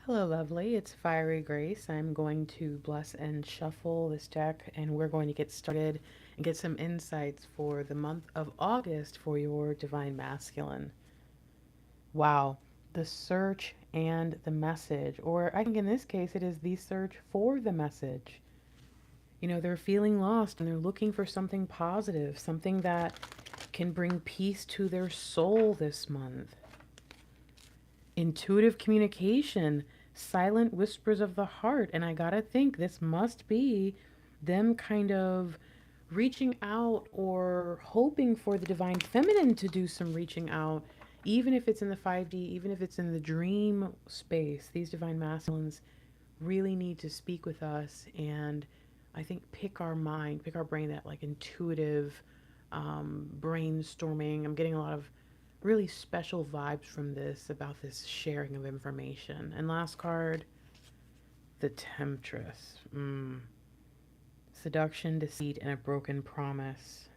Hello, lovely. It's Fiery Grace. I'm going to bless and shuffle this deck, and we're going to get started and get some insights for the month of August for your Divine Masculine. Wow, the search and the message, or I think in this case, it is the search for the message. They're feeling lost and they're looking for something positive, something that can bring peace to their soul this month. Intuitive communication, silent whispers of the heart. And I gotta think this must be them kind of reaching out or hoping for the divine feminine to do some reaching out, even if it's in the 5D, even if it's in the dream space. These divine masculines really need to speak with us and I think pick our mind, pick our brain, that like intuitive brainstorming. I'm getting a lot of really special vibes from this about this sharing of information. And last card, the Temptress. Seduction, deceit, and a broken promise.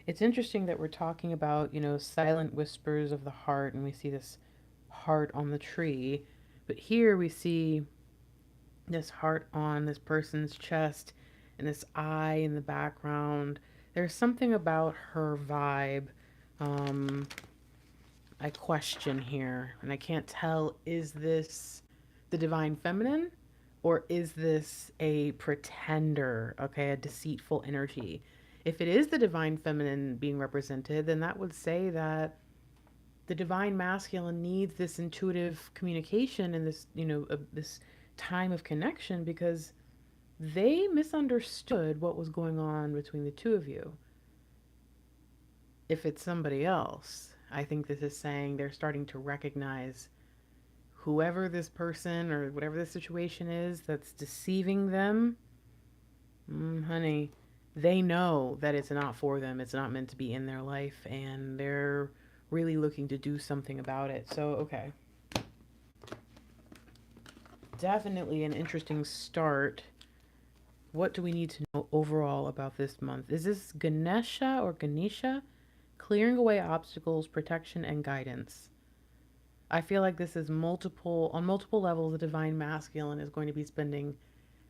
It's interesting that we're talking about, silent whispers of the heart, and we see this heart on the tree. But here we see this heart on this person's chest and this eye in the background. There's something about her vibe I question here, and I can't tell, is this the divine feminine or is this a pretender, okay, a deceitful energy? If it is the divine feminine being represented, then that would say that the divine masculine needs this intuitive communication and this, this time of connection because they misunderstood what was going on between the two of you. If it's somebody else, I think this is saying they're starting to recognize whoever this person or whatever the situation is that's deceiving them. Honey, they know that it's not for them. It's not meant to be in their life, and they're really looking to do something about it. So, okay. Definitely an interesting start. What do we need to know overall about this month? Is this Ganesha or Ganesha? Clearing away obstacles, protection, and guidance. I feel like this is on multiple levels. The divine masculine is going to be spending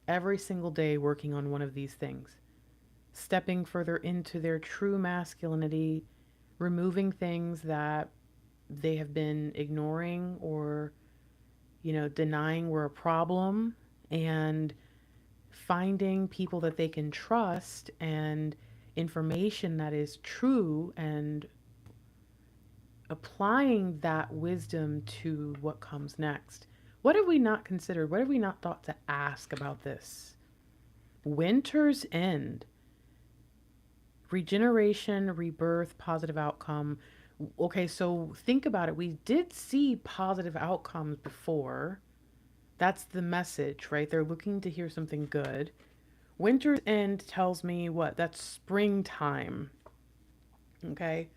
every single day working on one of these things, stepping further into their true masculinity, removing things that they have been ignoring or, denying were a problem, and finding people that they can trust and information that is true and applying that wisdom to what comes next. What have we not considered? What have we not thought to ask about this? Winter's end, regeneration, rebirth, positive outcome. Okay, so think about it. We did see positive outcomes before. That's the message, right? They're looking to hear something good. Winter's end tells me what? That's springtime. Okay.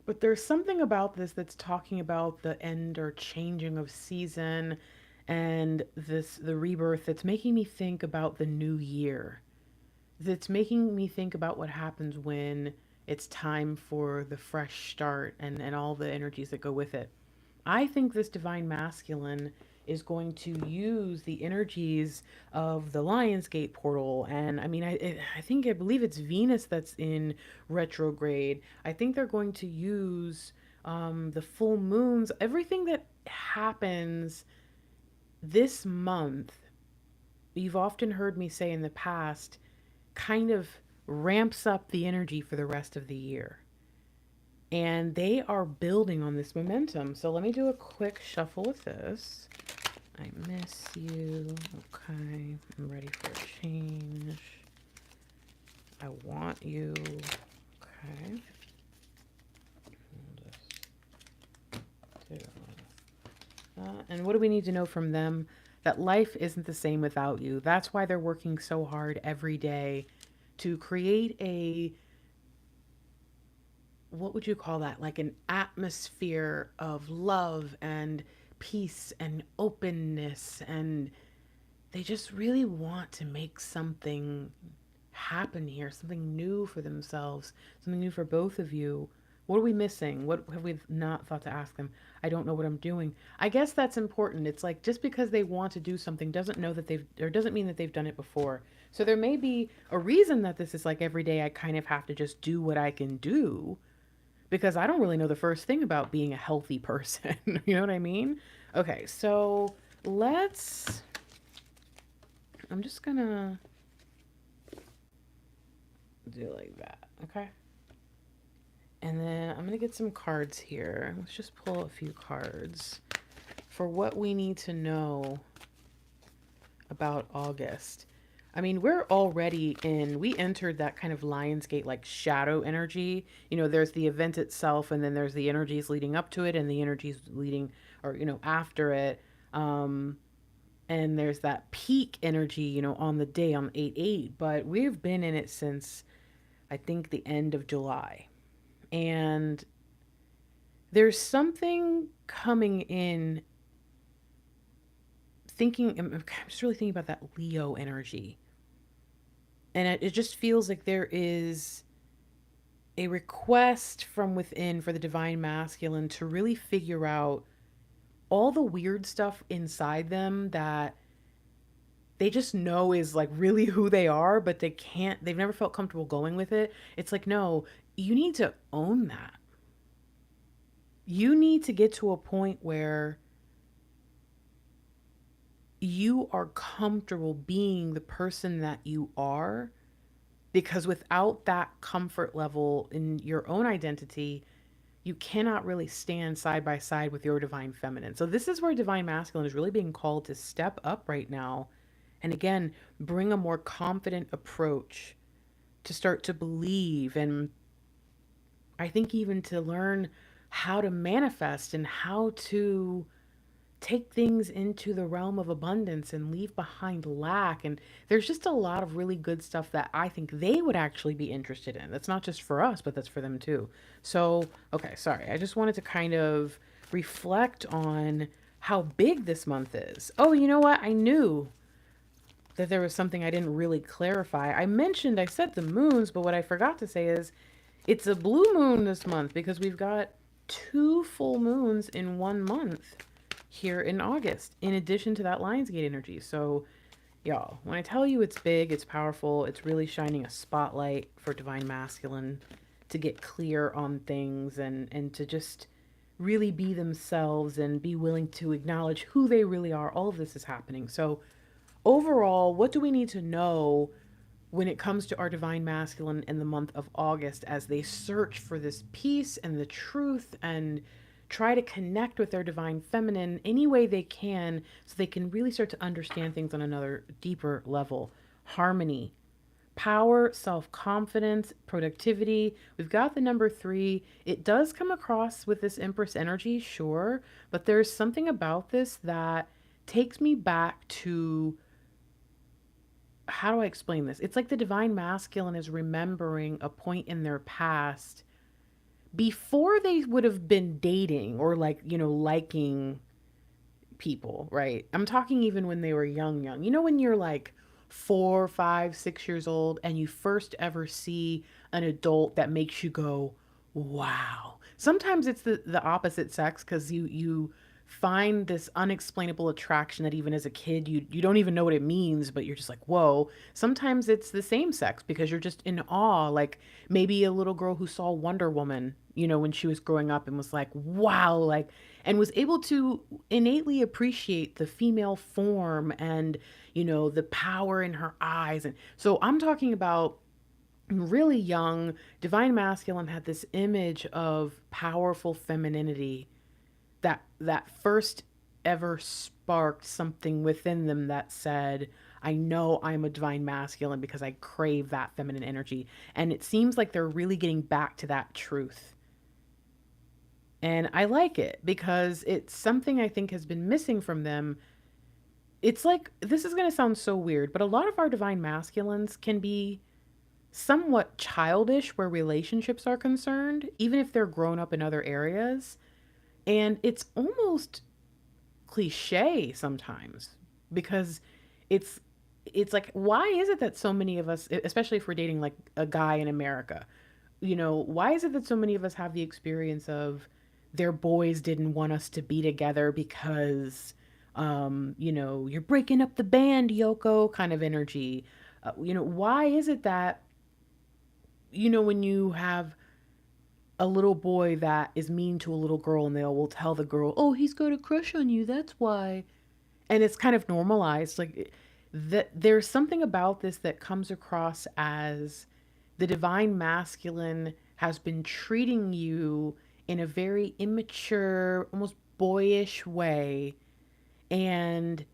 But there's something about this that's talking about the end or changing of season and the rebirth that's making me think about the new year. That's making me think about what happens when it's time for the fresh start and all the energies that go with it. I think this divine masculine is going to use the energies of the Lionsgate portal. And I mean, I believe it's Venus that's in retrograde. I think they're going to use the full moons, everything that happens this month. You've often heard me say in the past, kind of ramps up the energy for the rest of the year. And they are building on this momentum. So let me do a quick shuffle with this. I miss you. Okay. I'm ready for a change. I want you. Okay. And what do we need to know from them? That life isn't the same without you. That's why they're working so hard every day to create a, what would you call that? Like an atmosphere of love and peace and openness. And they just really want to make something happen here, something new for themselves, something new for both of you. What are we missing? What have we not thought to ask them? I don't know what I'm doing. I guess that's important. It's like just because they want to do something doesn't know that they've or doesn't mean that they've done it before. So there may be a reason that this is like every day I kind of have to just do what I can do because I don't really know the first thing about being a healthy person. You know what I mean? Okay, so let's I'm just gonna do it like that, okay? And then I'm gonna get some cards here. Let's just pull a few cards for what we need to know about August. I mean, we're already we entered that kind of Lionsgate like shadow energy. You know, there's the event itself, and then there's the energies leading up to it, and the energies leading, or, you know, after it. And there's that peak energy, you know, on the day on 8/8. But we've been in it since, I think, the end of July. And there's something coming in I'm just really thinking about that Leo energy. And it just feels like there is a request from within for the divine masculine to really figure out all the weird stuff inside them that they just know is like really who they are, but they've never felt comfortable going with it. It's like, no, you need to own that. You need to get to a point where you are comfortable being the person that you are, because without that comfort level in your own identity, you cannot really stand side by side with your divine feminine. So this is where divine masculine is really being called to step up right now. And again, bring a more confident approach to start to believe. And I think even to learn how to manifest and how to take things into the realm of abundance and leave behind lack. And there's just a lot of really good stuff that I think they would actually be interested in. That's not just for us, but that's for them too. So, okay, sorry. I just wanted to kind of reflect on how big this month is. Oh, you know what? I knew that there was something I didn't really clarify. I said the moons, but what I forgot to say is it's a blue moon this month because we've got 2 full moons in 1 month here in August, in addition to that Lionsgate energy. So, y'all, when I tell you it's big, it's powerful, it's really shining a spotlight for divine masculine to get clear on things and to just really be themselves and be willing to acknowledge who they really are. All of this is happening. So, overall, what do we need to know when it comes to our divine masculine in the month of August as they search for this peace and the truth and try to connect with their divine feminine any way they can so they can really start to understand things on another deeper level? Harmony, power, self-confidence, productivity. We've got the number 3. It does come across with this Empress energy, sure, but there's something about this that takes me back to, how do I explain this? It's like the divine masculine is remembering a point in their past before they would have been dating or, like, you know, liking people, right? I'm talking even when they were young. You know, when you're like 4, 5, 6 years old and you first ever see an adult that makes you go, wow. Sometimes it's the opposite sex because you find this unexplainable attraction that even as a kid you don't even know what it means, but you're just like, whoa. Sometimes it's the same sex because you're just in awe, like maybe a little girl who saw Wonder Woman, you know, when she was growing up and was like, wow, like, and was able to innately appreciate the female form and, you know, the power in her eyes. And so I'm talking about really young. Divine masculine had this image of powerful femininity that first ever sparked something within them that said, I know I'm a divine masculine because I crave that feminine energy. And it seems like they're really getting back to that truth. And I like it because it's something I think has been missing from them. It's like, this is going to sound so weird, but a lot of our divine masculines can be somewhat childish where relationships are concerned, even if they're grown up in other areas. And it's almost cliche sometimes because it's it's like, why is it that so many of us, especially if we're dating like a guy in America, why is it that so many of us have the experience of their boys didn't want us to be together because, you're breaking up the band, Yoko kind of energy? Why is it that, when you have a little boy that is mean to a little girl and they will tell the girl, oh, he's got a crush on you, that's why. And it's kind of normalized. Like, that there's something about this that comes across as the divine masculine has been treating you in a very immature, almost boyish way. And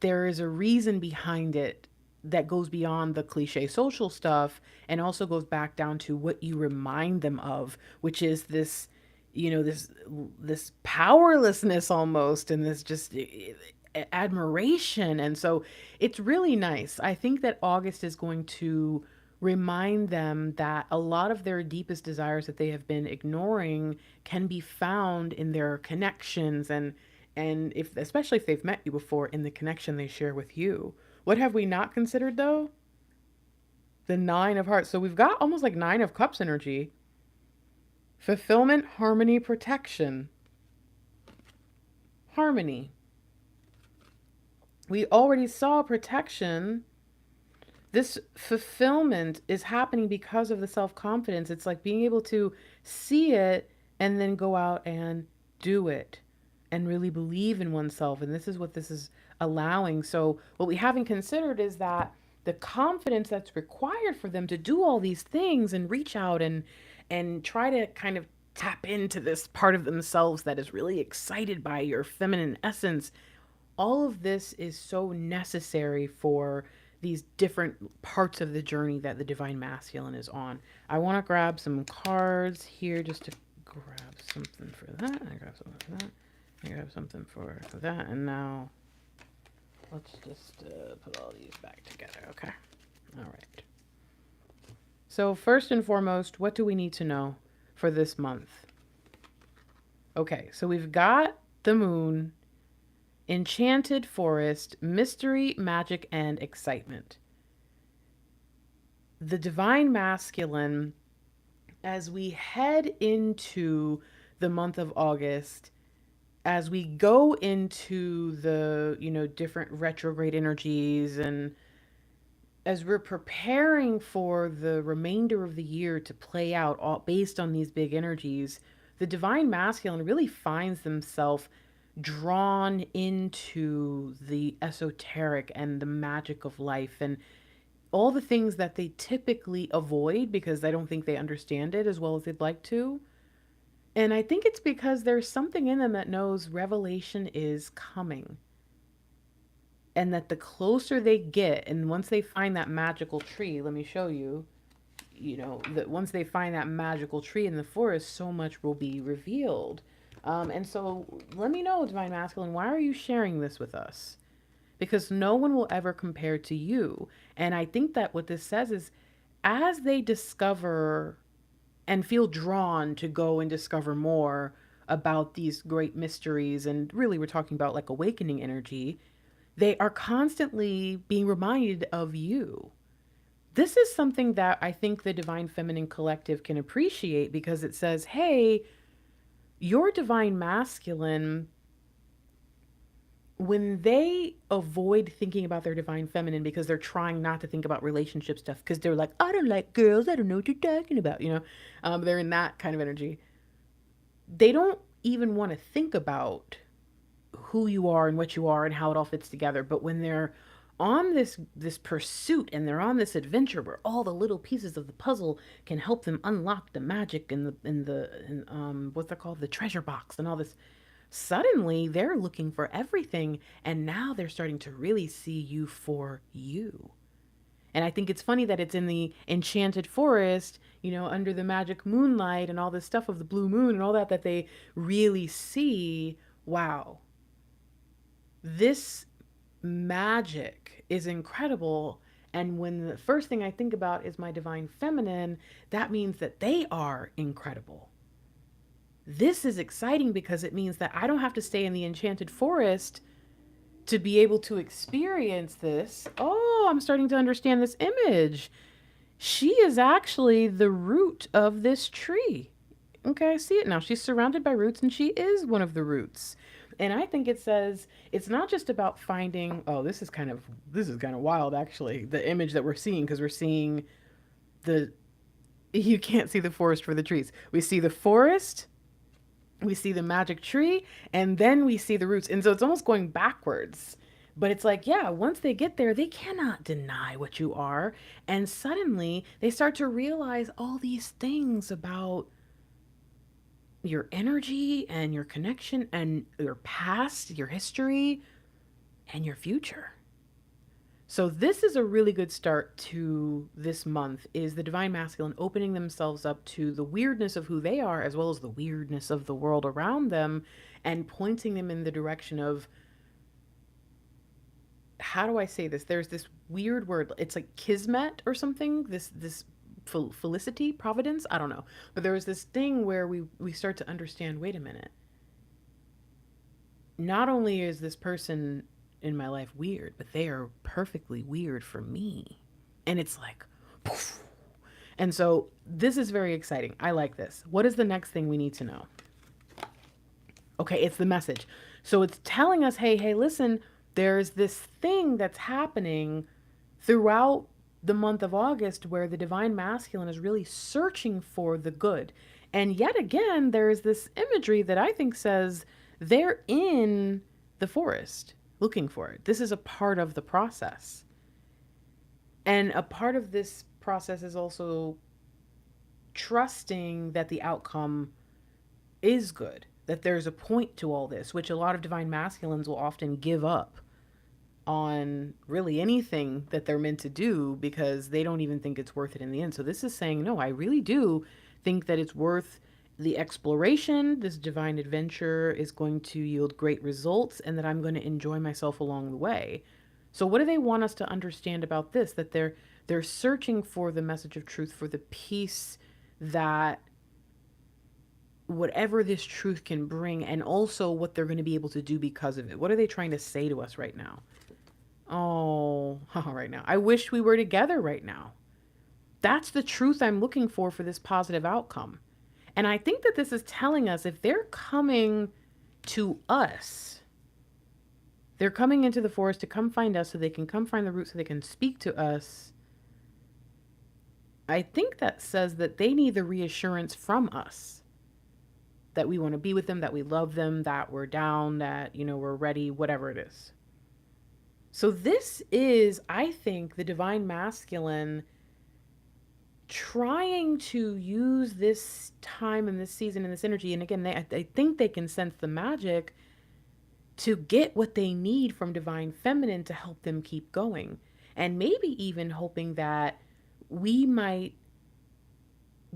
there is a reason behind it that goes beyond the cliche social stuff and also goes back down to what you remind them of, which is this, this powerlessness almost, and this just admiration. And so it's really nice. I think that August is going to remind them that a lot of their deepest desires that they have been ignoring can be found in their connections, and if, especially if they've met you before, in the connection they share with you. What have we not considered though? The Nine of Hearts. So we've got almost like Nine of Cups energy. Fulfillment, harmony, protection. Harmony. We already saw protection. This fulfillment is happening because of the self-confidence. It's like being able to see it and then go out and do it and really believe in oneself. And this is what this is allowing. So what we haven't considered is that the confidence that's required for them to do all these things and reach out and try to kind of tap into this part of themselves that is really excited by your feminine essence. All of this is so necessary for these different parts of the journey that the divine masculine is on. I want to grab some cards here just to grab something for that. I grab something for that. I grab something for that. And now let's just put all these back together. Okay. All right. So first and foremost, what do we need to know for this month? Okay. So we've got the moon, enchanted forest, mystery, magic, and excitement. The divine masculine, as we head into the month of August, as we go into the, different retrograde energies, and as we're preparing for the remainder of the year to play out all based on these big energies, the divine masculine really finds themselves drawn into the esoteric and the magic of life and all the things that they typically avoid because I don't think they understand it as well as they'd like to. And I think it's because there's something in them that knows revelation is coming. And that the closer they get, and once they find that magical tree, let me show you, that once they find that magical tree in the forest, so much will be revealed. And so let me know, divine masculine, why are you sharing this with us? Because no one will ever compare to you. And I think that what this says is, as they discover and feel drawn to go and discover more about these great mysteries, and really we're talking about like awakening energy, they are constantly being reminded of you. This is something that I think the Divine Feminine Collective can appreciate because it says, hey, your divine masculine, when they avoid thinking about their divine feminine because they're trying not to think about relationship stuff because they're like, I don't like girls, I don't know what you're talking about, they're in that kind of energy. They don't even want to think about who you are and what you are and how it all fits together. But when they're on this pursuit and they're on this adventure where all the little pieces of the puzzle can help them unlock the magic and what's that called, the treasure box and all this, suddenly they're looking for everything, and now they're starting to really see you for you. And I think it's funny that it's in the enchanted forest, under the magic moonlight and all this stuff of the blue moon and all that they really see, wow, this magic is incredible. And when the first thing I think about is my divine feminine, that means that they are incredible. This is exciting because it means that I don't have to stay in the enchanted forest to be able to experience this. Oh, I'm starting to understand this image. She is actually the root of this tree. Okay, I see it now. She's surrounded by roots and she is one of the roots. And I think it says it's not just about finding, oh, this is kind of wild actually. The image that we're seeing, because we're seeing the you can't see the forest for the trees. We see the forest, we see the magic tree, and then we see the roots. And so it's almost going backwards. But it's like, yeah, once they get there, they cannot deny what you are. And suddenly they start to realize all these things about your energy and your connection and your past, your history, and your future. So this is a really good start to this month, is the divine masculine opening themselves up to the weirdness of who they are as well as the weirdness of the world around them, and pointing them in the direction of, how do I say this? There's this weird word. It's like kismet or something. This felicity, providence. I don't know. But there was this thing where we start to understand. Wait a minute. Not only is this person in my life weird, but they are perfectly weird for me. And it's like, poof. And so this is very exciting. I like this. What is the next thing we need to know? Okay, it's the message. So it's telling us, hey, listen, there's this thing that's happening throughout the month of August where the divine masculine is really searching for the good. And yet again, there's this imagery that I think says they're in the forest looking for it. This is a part of the process. And a part of this process is also trusting that the outcome is good, that there's a point to all this, which a lot of divine masculines will often give up on really anything that they're meant to do because they don't even think it's worth it in the end. So this is saying, no, I really do think that it's worth the exploration. This divine adventure is going to yield great results and that I'm going to enjoy myself along the way. So what do they want us to understand about this? That they're searching for the message of truth, for the peace that whatever this truth can bring, and also what they're going to be able to do because of it. What are they trying to say to us right now? Oh, right now. I wish we were together right now. That's the truth I'm looking for this positive outcome. And I think that this is telling us if they're coming to us, they're coming into the forest to come find us so they can come find the roots so they can speak to us. I think that says that they need the reassurance from us that we want to be with them, that we love them, that we're down, that, we're ready, whatever it is. So this is, I think, the divine masculine trying to use this time and this season and this energy. And again, I think they can sense the magic to get what they need from divine feminine to help them keep going. And maybe even hoping that we might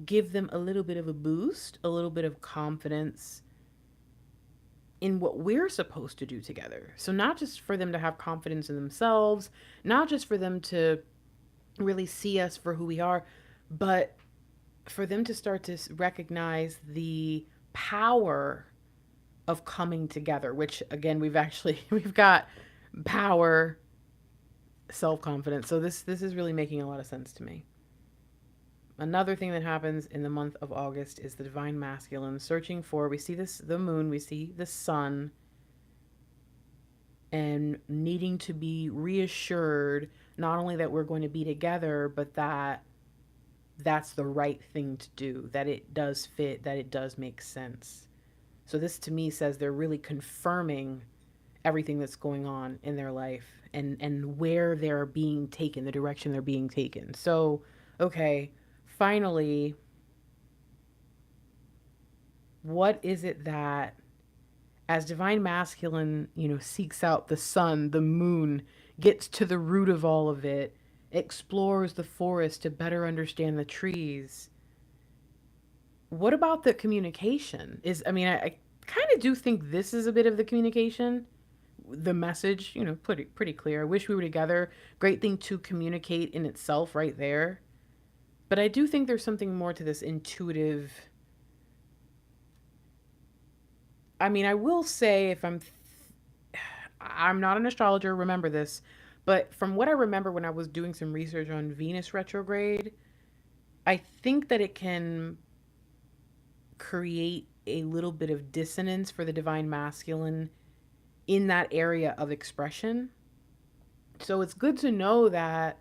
give them a little bit of a boost, a little bit of confidence in what we're supposed to do together. So not just for them to have confidence in themselves, not just for them to really see us for who we are, but for them to start to recognize the power of coming together, which again, we've got power, self-confidence. So this is really making a lot of sense to me. Another thing that happens in the month of August is the divine masculine searching for, we see the moon, we see the sun, and needing to be reassured not only that we're going to be together, but that that's the right thing to do, that it does fit, that it does make sense. So this to me says they're really confirming everything that's going on in their life and where they're being taken, the direction they're being taken. So, okay, finally, what is it that, as divine masculine, seeks out the sun, the moon, gets to the root of all of it, explores the forest to better understand the trees? What about the communication? I kind of do think this is a bit of the communication. The message, pretty clear. I wish we were together. Great thing to communicate in itself right there. But I do think there's something more to this intuitive. I will say, I'm not an astrologer, remember this, but from what I remember when I was doing some research on Venus retrograde, I think that it can create a little bit of dissonance for the divine masculine in that area of expression. So it's good to know that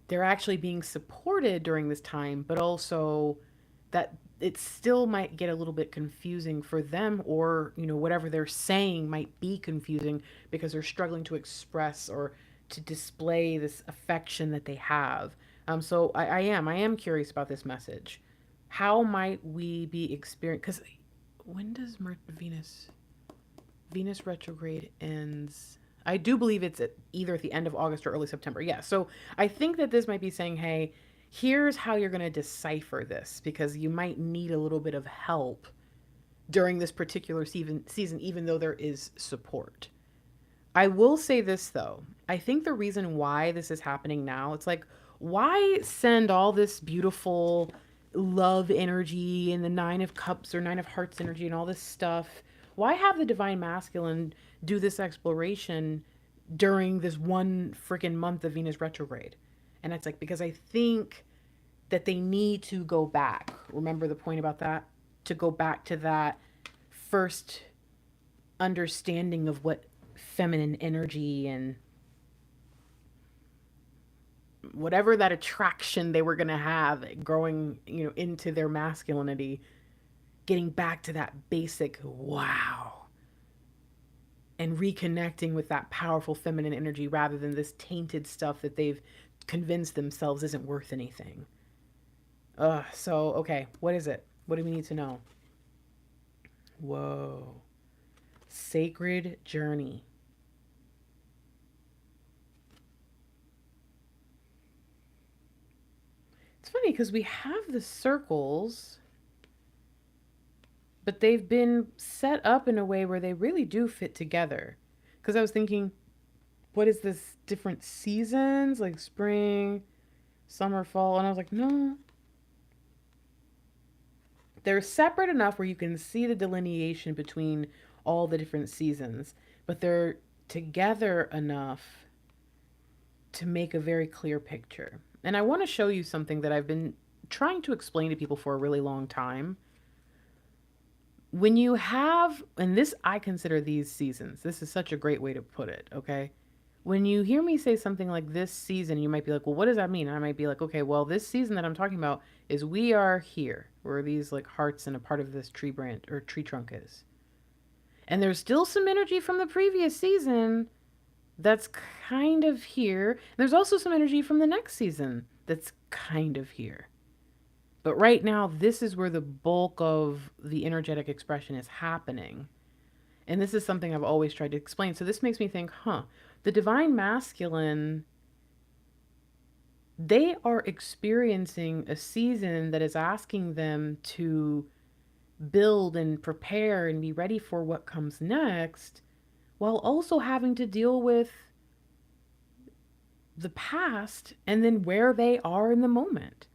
they're actually being supported during this time, but also that it still might get a little bit confusing for them, or whatever they're saying might be confusing because they're struggling to express or to display this affection that they have. So I am curious about this message. How might we be experiencing, because when does Venus retrograde ends? I do believe it's either at the end of August or early September. Yeah. So I think that this might be saying, hey, here's how you're going to decipher this, because you might need a little bit of help during this particular season, even though there is support. I will say this, though. I think the reason why this is happening now, it's like, why send all this beautiful love energy and the Nine of Cups or Nine of Hearts energy and all this stuff? Why have the divine masculine do this exploration during this one freaking month of Venus retrograde? And it's like, because I think that they need to go back. Remember the point about that? To go back to that first understanding of what feminine energy and whatever that attraction they were going to have growing, into their masculinity, getting back to that basic wow and reconnecting with that powerful feminine energy rather than this tainted stuff that they've convinced themselves isn't worth anything. So, okay, what is it? What do we need to know? Whoa. Sacred journey. It's funny because we have the circles, but they've been set up in a way where they really do fit together. Because I was thinking, what is this, different seasons, like spring, summer, fall? And I was like, no. They're separate enough where you can see the delineation between all the different seasons, but they're together enough to make a very clear picture. And I want to show you something that I've been trying to explain to people for a really long time. When you have, and this, I consider these seasons, this is such a great way to put it, okay? When you hear me say something like this season, you might be like, well, what does that mean? And I might be like, okay, well, this season that I'm talking about is we are here, where these like hearts and a part of this tree branch or tree trunk is. And there's still some energy from the previous season that's kind of here. There's also some energy from the next season that's kind of here. But right now, this is where the bulk of the energetic expression is happening. And this is something I've always tried to explain. So this makes me think, the divine masculine, they are experiencing a season that is asking them to build and prepare and be ready for what comes next, while also having to deal with the past and then where they are in the moment.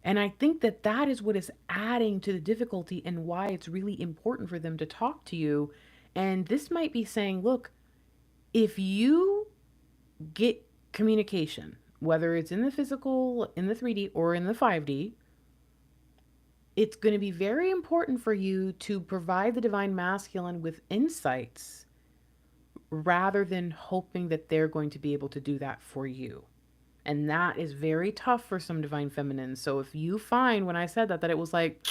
And I think that that is what is adding to the difficulty and why it's really important for them to talk to you. And this might be saying, look, if you get communication, whether it's in the physical, in the 3D, or in the 5D, it's going to be very important for you to provide the divine masculine with insights rather than hoping that they're going to be able to do that for you. And that is very tough for some divine feminines. So if you find when I said that it was like,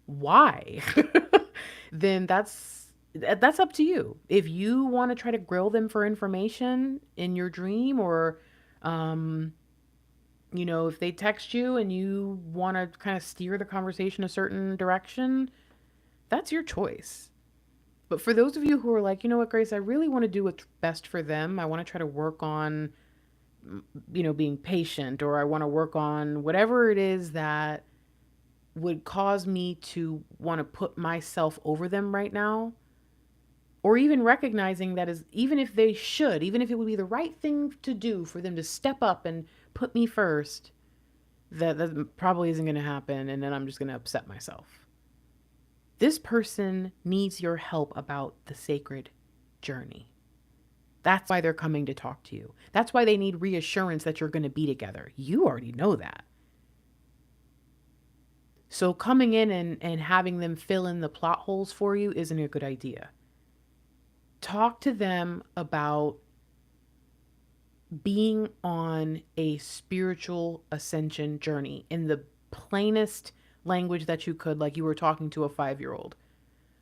why? Then that's up to you. If you want to try to grill them for information in your dream, or if they text you and you want to kind of steer the conversation a certain direction, that's your choice. But for those of you who are like, you know what, Grace, I really want to do what's best for them. I want to try to work on being patient, or I want to work on whatever it is that would cause me to want to put myself over them right now, or even recognizing that is, even if it would be the right thing to do for them to step up and put me first, that probably isn't going to happen. And then I'm just going to upset myself. This person needs your help about the sacred journey. That's why they're coming to talk to you. That's why they need reassurance that you're going to be together. You already know that. So coming in and having them fill in the plot holes for you isn't a good idea. Talk to them about being on a spiritual ascension journey in the plainest language that you could, like you were talking to a 5-year-old.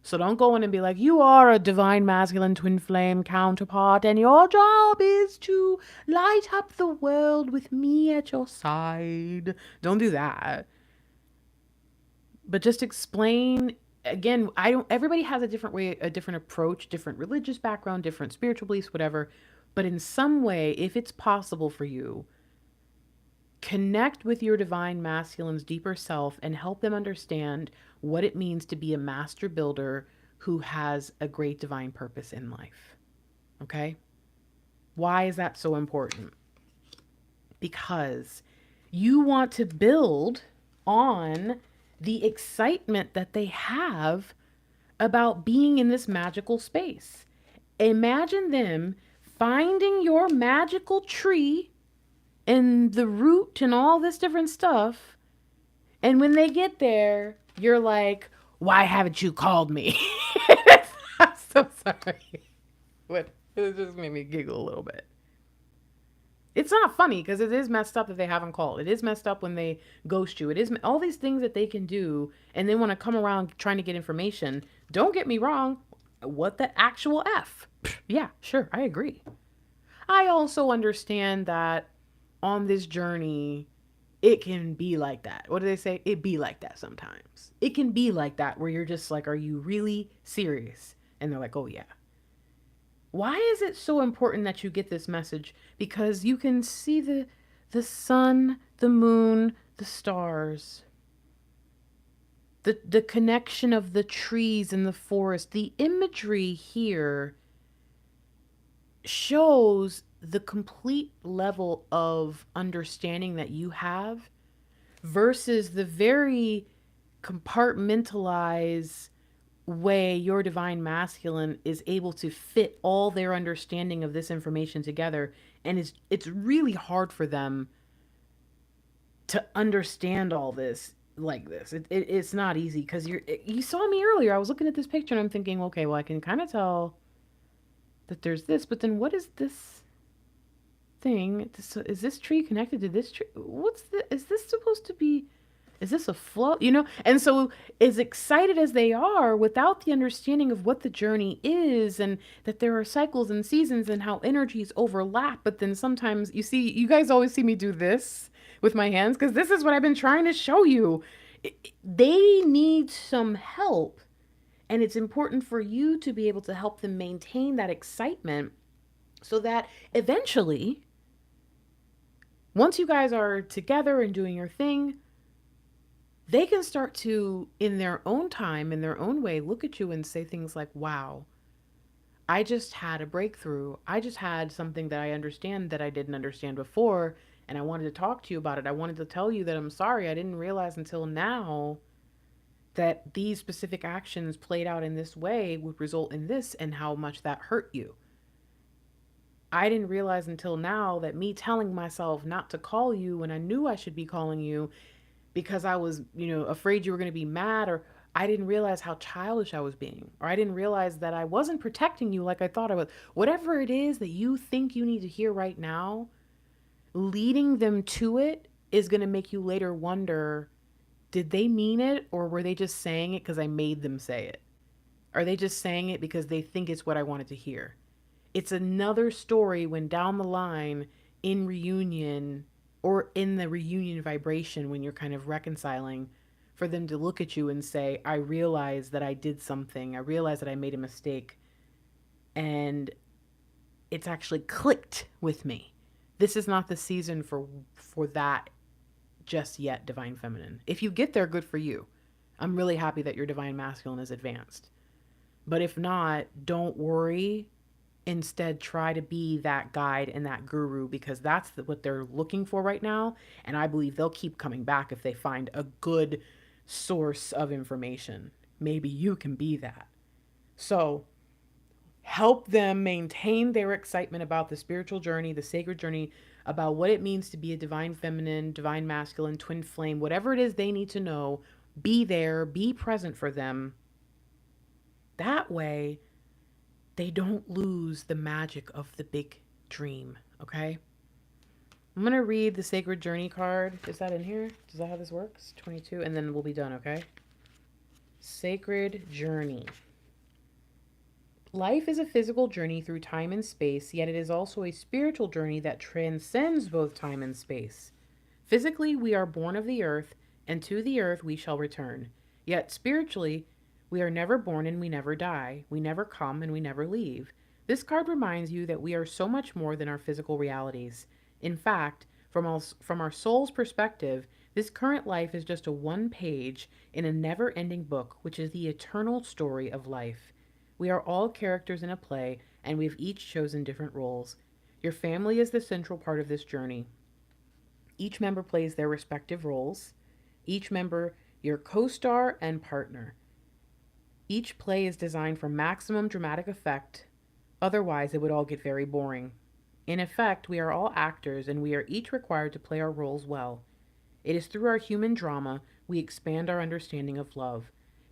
So don't go in and be like, you are a divine masculine twin flame counterpart, and your job is to light up the world with me at your side. Don't do that. But just explain again, everybody has a different way, a different approach, different religious background, different spiritual beliefs, whatever. But in some way, if it's possible for you, connect with your divine masculine's deeper self and help them understand what it means to be a master builder who has a great divine purpose in life. Okay? Why is that so important? Because you want to build on the excitement that they have about being in this magical space. Imagine them finding your magical tree and the root and all this different stuff. And when they get there, you're like, why haven't you called me? I'm so sorry. But it just made me giggle a little bit. It's not funny because it is messed up that they haven't called. It is messed up when they ghost you. It is all these things that they can do and they want to come around trying to get information. Don't get me wrong. What the actual F? Yeah, sure. I agree. I also understand that on this journey, it can be like that. What do they say? It be like that sometimes. It can be like that where you're just like, are you really serious? And they're like, oh yeah. Why is it so important that you get this message? Because you can see the sun, the moon, the stars, the connection of the trees and the forest. The imagery here shows the complete level of understanding that you have versus the very compartmentalized way your divine masculine is able to fit all their understanding of this information together. And it's really hard for them to understand all this like this. It's not easy because you saw me earlier. I was looking at this picture and I'm thinking, okay, well, I can kind of tell that there's this, but then what is this thing? Is this tree connected to this tree? Is this supposed to be, is this a flow? And so as excited as they are without the understanding of what the journey is and that there are cycles and seasons and how energies overlap. But then sometimes you guys always see me do this with my hands because this is what I've been trying to show you. They need some help. And it's important for you to be able to help them maintain that excitement so that eventually, once you guys are together and doing your thing, they can start to, in their own time, in their own way, look at you and say things like, wow, I just had a breakthrough. I just had something that I understand that I didn't understand before. And I wanted to talk to you about it. I wanted to tell you that I'm sorry. I didn't realize until now that these specific actions played out in this way would result in this and how much that hurt you. I didn't realize until now that me telling myself not to call you when I knew I should be calling you because I was, afraid you were going to be mad, or I didn't realize how childish I was being, or I didn't realize that I wasn't protecting you like I thought I was. Whatever it is that you think you need to hear right now, leading them to it is going to make you later wonder, did they mean it, or were they just saying it because I made them say it? Are they just saying it because they think it's what I wanted to hear? It's another story when down the line in reunion or in the reunion vibration, when you're kind of reconciling, for them to look at you and say, I realize that I did something. I realize that I made a mistake. And it's actually clicked with me. This is not the season for that just yet, divine feminine. If you get there, good for you. I'm really happy that your divine masculine is advanced. But if not, don't worry. Instead, try to be that guide and that guru, because that's what they're looking for right now. And I believe they'll keep coming back if they find a good source of information. Maybe you can be that. So help them maintain their excitement about the spiritual journey, the sacred journey, about what it means to be a divine feminine, divine masculine, twin flame, whatever it is they need to know. Be there, be present for them. That way, they don't lose the magic of the big dream, okay? I'm going to read the Sacred Journey card. Is that in here? Is that how this works? 22, and then we'll be done, okay? Sacred Journey. Life is a physical journey through time and space, yet it is also a spiritual journey that transcends both time and space. Physically, we are born of the earth, and to the earth we shall return. Yet spiritually, we are never born and we never die. We never come and we never leave. This card reminds you that we are so much more than our physical realities. In fact, from our soul's perspective, this current life is just a one page in a never ending book, which is the eternal story of life. We are all characters in a play, and we've each chosen different roles. Your family is the central part of this journey. Each member plays their respective roles. Each member, your co star and partner. Each play is designed for maximum dramatic effect, otherwise, it would all get very boring. In effect, we are all actors, and we are each required to play our roles well. It is through our human drama we expand our understanding of love.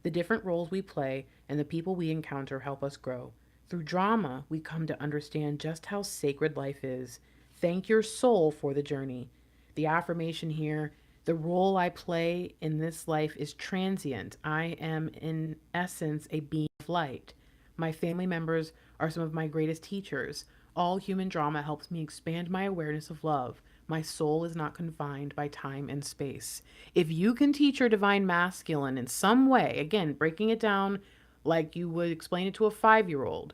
The different roles we play and the people we encounter help us grow. Through drama, we come to understand just how sacred life is. Thank your soul for the journey. The affirmation here: the role I play in this life is transient. I am, in essence, a being of light. My family members are some of my greatest teachers. All human drama helps me expand my awareness of love. My soul is not confined by time and space. If you can teach your divine masculine in some way, again, breaking it down like you would explain it to a 5-year-old,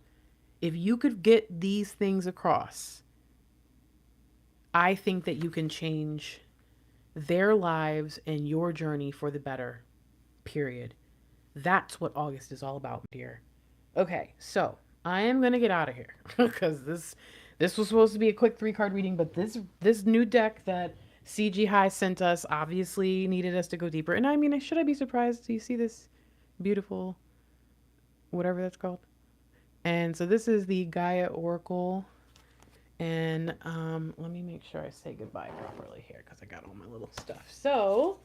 if you could get these things across, I think that you can change their lives and your journey for the better, period. That's what August is all about, dear. Okay, so I am gonna get out of here because this was supposed to be a quick 3 card reading, but this new deck that CG High sent us obviously needed us to go deeper. And I mean, should I be surprised? Do you see this beautiful, whatever that's called? And so this is the Gaia Oracle. And let me make sure I say goodbye properly here because I got all my little stuff. So,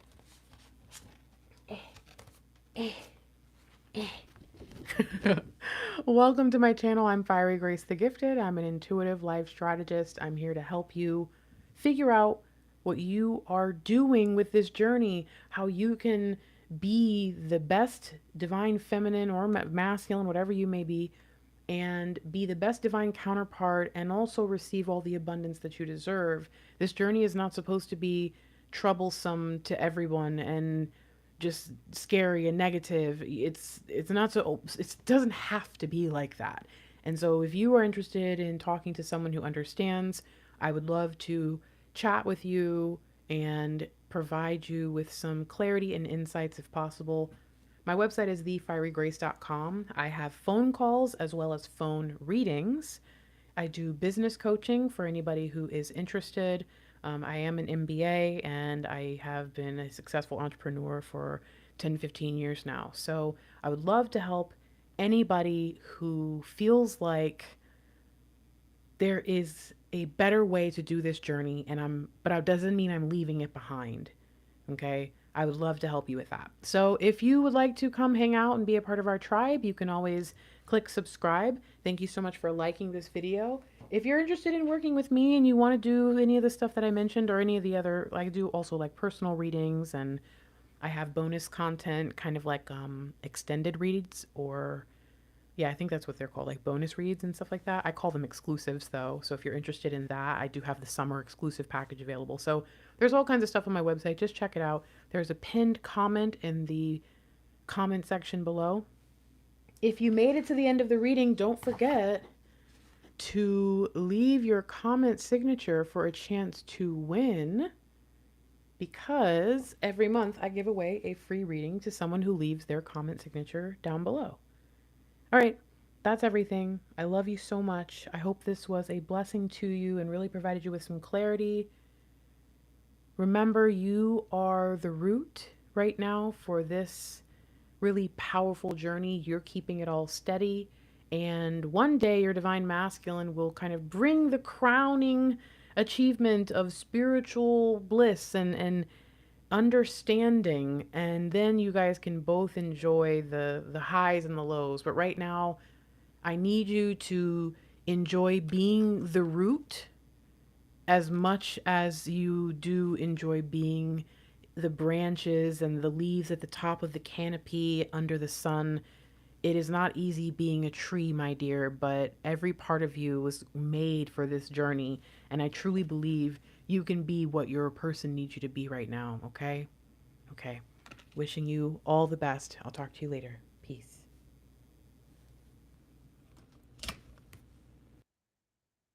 welcome to my channel. I'm Fiery Grace the Gifted. I'm an intuitive life strategist. I'm here to help you figure out what you are doing with this journey, how you can be the best divine feminine or masculine, whatever you may be, and be the best divine counterpart and also receive all the abundance that you deserve. This journey is not supposed to be troublesome to everyone and just scary and negative. It's not so it doesn't have to be like that. And so if you are interested in talking to someone who understands, I would love to chat with you and provide you with some clarity and insights if possible. My website is thefierygrace.com. I have phone calls as well as phone readings. I do business coaching for anybody who is interested. I am an MBA and I have been a successful entrepreneur for 10, 15 years now. So I would love to help anybody who feels like there is a better way to do this journey, but it doesn't mean I'm leaving it behind. Okay? I would love to help you with that. So if you would like to come hang out and be a part of our tribe, you can always click subscribe. Thank you so much for liking this video. If you're interested in working with me and you want to do any of the stuff that I mentioned or any of the other, I do also like personal readings, and I have bonus content, kind of like extended reads, or yeah, I think that's what they're called, like bonus reads and stuff like that. I call them exclusives though. So if you're interested in that, I do have the summer exclusive package available. So there's all kinds of stuff on my website. Just check it out. There's a pinned comment in the comment section below. If you made it to the end of the reading, don't forget to leave your comment signature for a chance to win, because every month I give away a free reading to someone who leaves their comment signature down below. All right, that's everything. I love you so much. I hope this was a blessing to you and really provided you with some clarity. Remember, you are the root right now for this really powerful journey. You're keeping it all steady. And one day your divine masculine will kind of bring the crowning achievement of spiritual bliss and understanding, and then you guys can both enjoy the highs and the lows. But right now, I need you to enjoy being the root as much as you do enjoy being the branches and the leaves at the top of the canopy under the sun. It is not easy being a tree, my dear, but every part of you was made for this journey. And I truly believe you can be what your person needs you to be right now, okay? Okay. Wishing you all the best. I'll talk to you later. Peace.